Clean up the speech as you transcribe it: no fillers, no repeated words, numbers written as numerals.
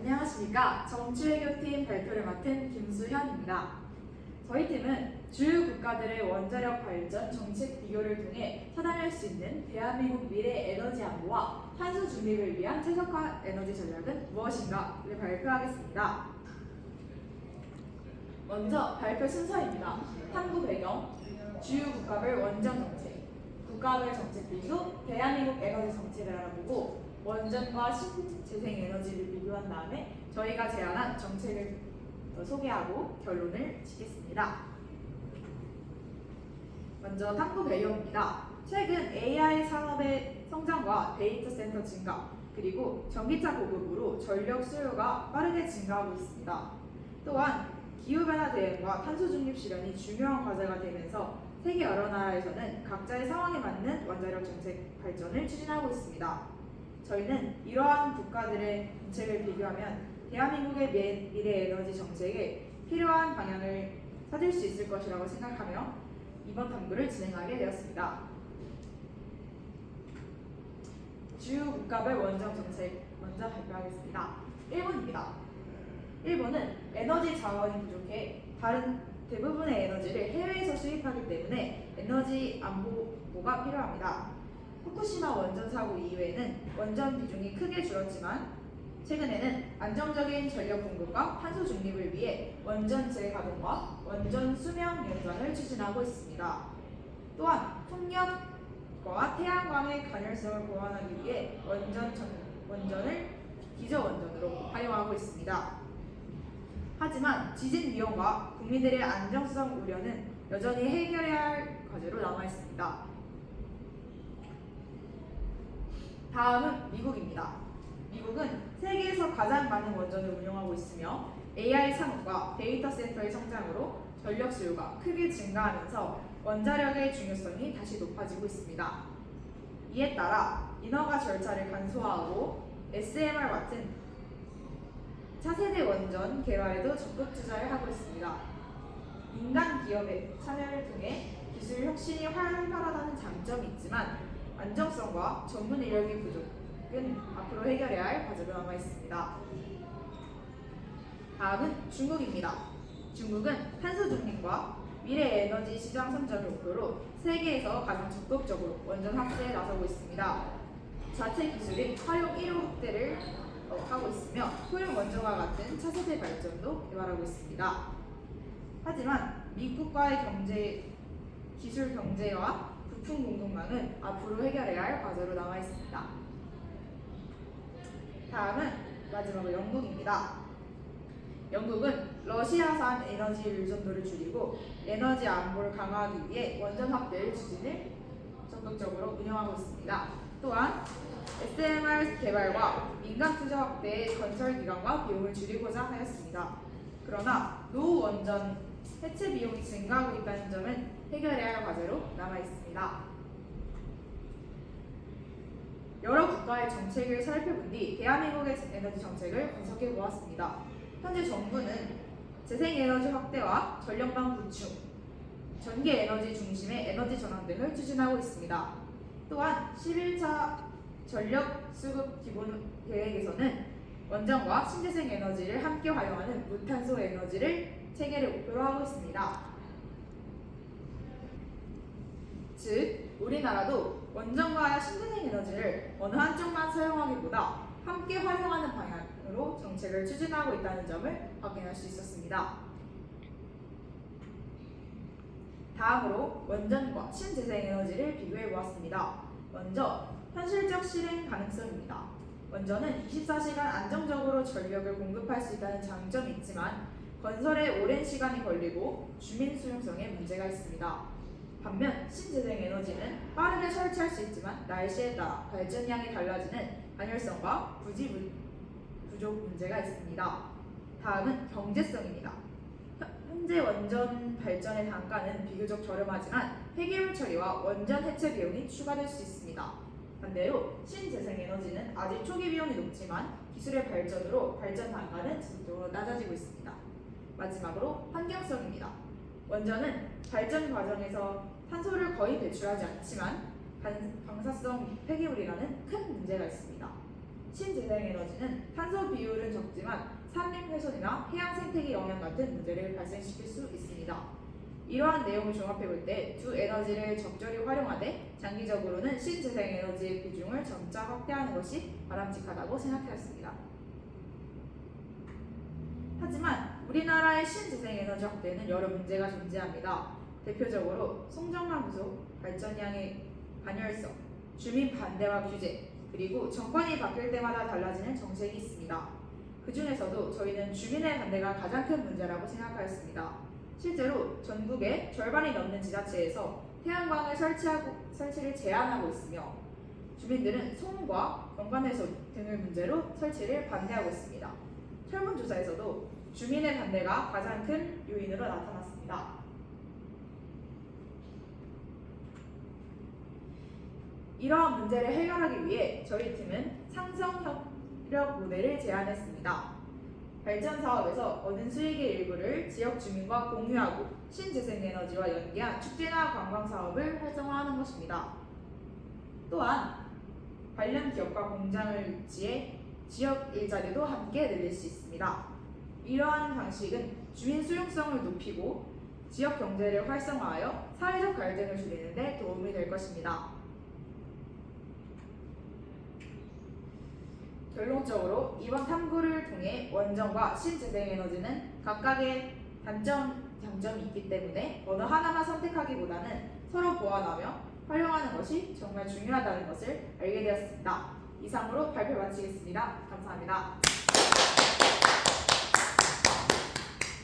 안녕하십니까. 정치외교팀 발표를 맡은 김수현입니다. 저희 팀은 주요 국가들의 원자력 발전 정책 비교를 통해 찾아낼 수 있는 대한민국 미래 에너지 안보와 탄소 중립을 위한 최적화 에너지 전략은 무엇인가를 발표하겠습니다. 먼저 발표 순서입니다. 탐구 배경, 주요 국가별 원전 정책, 국가별 정책 비교, 대한민국 에너지 정책을 알아보고 원전과 신재생 에너지를 비교한 다음에 저희가 제안한 정책을 소개하고 결론을 짓겠습니다. 먼저 탐구 배경입니다. 최근 AI 산업의 성장과 데이터 센터 증가, 그리고 전기차 보급으로 전력 수요가 빠르게 증가하고 있습니다. 또한 기후변화 대응과 탄소 중립 실현이 중요한 과제가 되면서 세계 여러 나라에서는 각자의 상황에 맞는 원자력 정책 발전을 추진하고 있습니다. 저희는 이러한 국가들의 정책을 비교하면 대한민국의 미래 에너지 정책에 필요한 방향을 찾을 수 있을 것이라고 생각하며 이번 탐구를 진행하게 되었습니다. 주요 국가별 원전 정책 먼저 발표하겠습니다. 일본입니다. 일본은 에너지 자원이 부족해 대부분의 에너지를 해외에서 수입하기 때문에 에너지 안보가 필요합니다. 후쿠시마 원전 사고 이후에는 원전 비중이 크게 줄었지만 최근에는 안정적인 전력 공급과 탄소 중립을 위해 원전 재가동과 원전 수명 연장을 추진하고 있습니다. 또한 풍력과 태양광의 간헐성을 보완하기 위해 원전을 기저원전으로 활용하고 있습니다. 하지만 지진 위험과 국민들의 안정성 우려는 여전히 해결해야 할 과제로 남아 있습니다. 다음은 미국입니다. 미국은 세계에서 가장 많은 원전을 운영하고 있으며 AI 산업과 데이터 센터의 성장으로 전력 수요가 크게 증가하면서 원자력의 중요성이 다시 높아지고 있습니다. 이에 따라 인허가 절차를 간소화하고 SMR 같은 차세대 원전 개발에도 적극 투자를 하고 있습니다. 민간 기업의 참여를 통해 기술 혁신이 활발하다는 장점이 있지만 안정성과 전문 인력의 부족은 앞으로 해결해야 할 과제로 남아 있습니다. 다음은 중국입니다. 중국은 탄소 중립과 미래 에너지 시장 선점을 목표로 세계에서 가장 적극적으로 원전 확대에 나서고 있습니다. 자체 기술인 화력 1호 확대를 하고 있으며 소형 원전과 같은 차세대 발전도 개발하고 있습니다. 하지만 미국과의 기술 경제와 부품 공급망은 앞으로 해결해야 할 과제로 남아 있습니다. 다음은 마지막으로 영국입니다. 영국은 러시아산 에너지 의존도를 줄이고 에너지 안보를 강화하기 위해 원전 확대를 추진을 적극적으로 운영하고 있습니다. 또한 SMR 개발과 민간 투자 확대의 건설 기간과 비용을 줄이고자 하였습니다. 그러나 노후 원전 해체 비용이 증가하고 있다는 점은 해결해야 할 과제로 남아 있습니다. 여러 국가의 정책을 살펴본 뒤 대한민국의 에너지 정책을 분석해 보았습니다. 현재 정부는 재생에너지 확대와 전력망 구축, 전기 에너지 중심의 에너지 전환 등을 추진하고 있습니다. 또한 11차 전력 수급 기본 계획에서는 원전과 신재생 에너지를 함께 활용하는 무탄소 에너지를 체계를 목표로 하고 있습니다. 즉, 우리나라도 원전과 신재생 에너지를 어느 한쪽만 사용하기보다 함께 활용하는 방향으로 정책을 추진하고 있다는 점을 확인할 수 있었습니다. 다음으로 원전과 신재생 에너지를 비교해 보았습니다. 먼저 현실적 실행 가능성입니다. 원전은 24시간 안정적으로 전력을 공급할 수 있다는 장점이 있지만 건설에 오랜 시간이 걸리고 주민 수용성에 문제가 있습니다. 반면 신재생 에너지는 빠르게 설치할 수 있지만 날씨에 따라 발전량이 달라지는 간헐성과 부지 부족 문제가 있습니다. 다음은 경제성입니다. 현재 원전 발전의 단가는 비교적 저렴하지만 폐기물 처리와 원전 해체 비용이 추가될 수 있습니다. 반대로 신재생 에너지는 아직 초기 비용이 높지만 기술의 발전으로 발전 단가는 지속적으로 낮아지고 있습니다. 마지막으로 환경성입니다. 원전은 발전 과정에서 탄소를 거의 배출하지 않지만 방사성 폐기물이라는 큰 문제가 있습니다. 신재생에너지는 탄소 비율은 적지만 산림 훼손이나 해양 생태계 영향 같은 문제를 발생시킬 수 있습니다. 이러한 내용을 종합해 볼 때 두 에너지를 적절히 활용하되 장기적으로는 신재생에너지의 비중을 점차 확대하는 것이 바람직하다고 생각하였습니다. 하지만 우리나라의 신재생에너지 확대에는 여러 문제가 존재합니다. 대표적으로 송전망 부족, 발전량의 간헐성, 주민 반대와 규제, 그리고 정권이 바뀔 때마다 달라지는 정책이 있습니다. 그 중에서도 저희는 주민의 반대가 가장 큰 문제라고 생각하였습니다. 실제로 전국의 절반이 넘는 지자체에서 태양광을 설치를 제한하고 있으며 주민들은 소음과 경관해소 등의 문제로 설치를 반대하고 있습니다. 설문조사에서도 주민의 반대가 가장 큰 요인으로 나타났습니다. 이러한 문제를 해결하기 위해 저희 팀은 상성협력 모델을 제안했습니다. 발전 사업에서 얻은 수익의 일부를 지역 주민과 공유하고 신재생에너지와 연계한 축제나 관광 사업을 활성화하는 것입니다. 또한 관련 기업과 공장을 유치해 지역 일자리도 함께 늘릴 수 있습니다. 이러한 방식은 주민 수용성을 높이고 지역 경제를 활성화하여 사회적 갈등을 줄이는 데 도움이 될 것입니다. 결론적으로 이번 탐구를 통해 원전과 신재생에너지는 각각의 장점이 있기 때문에 어느 하나만 선택하기보다는 서로 보완하며 활용하는 것이 정말 중요하다는 것을 알게 되었습니다. 이상으로 발표 마치겠습니다. 감사합니다.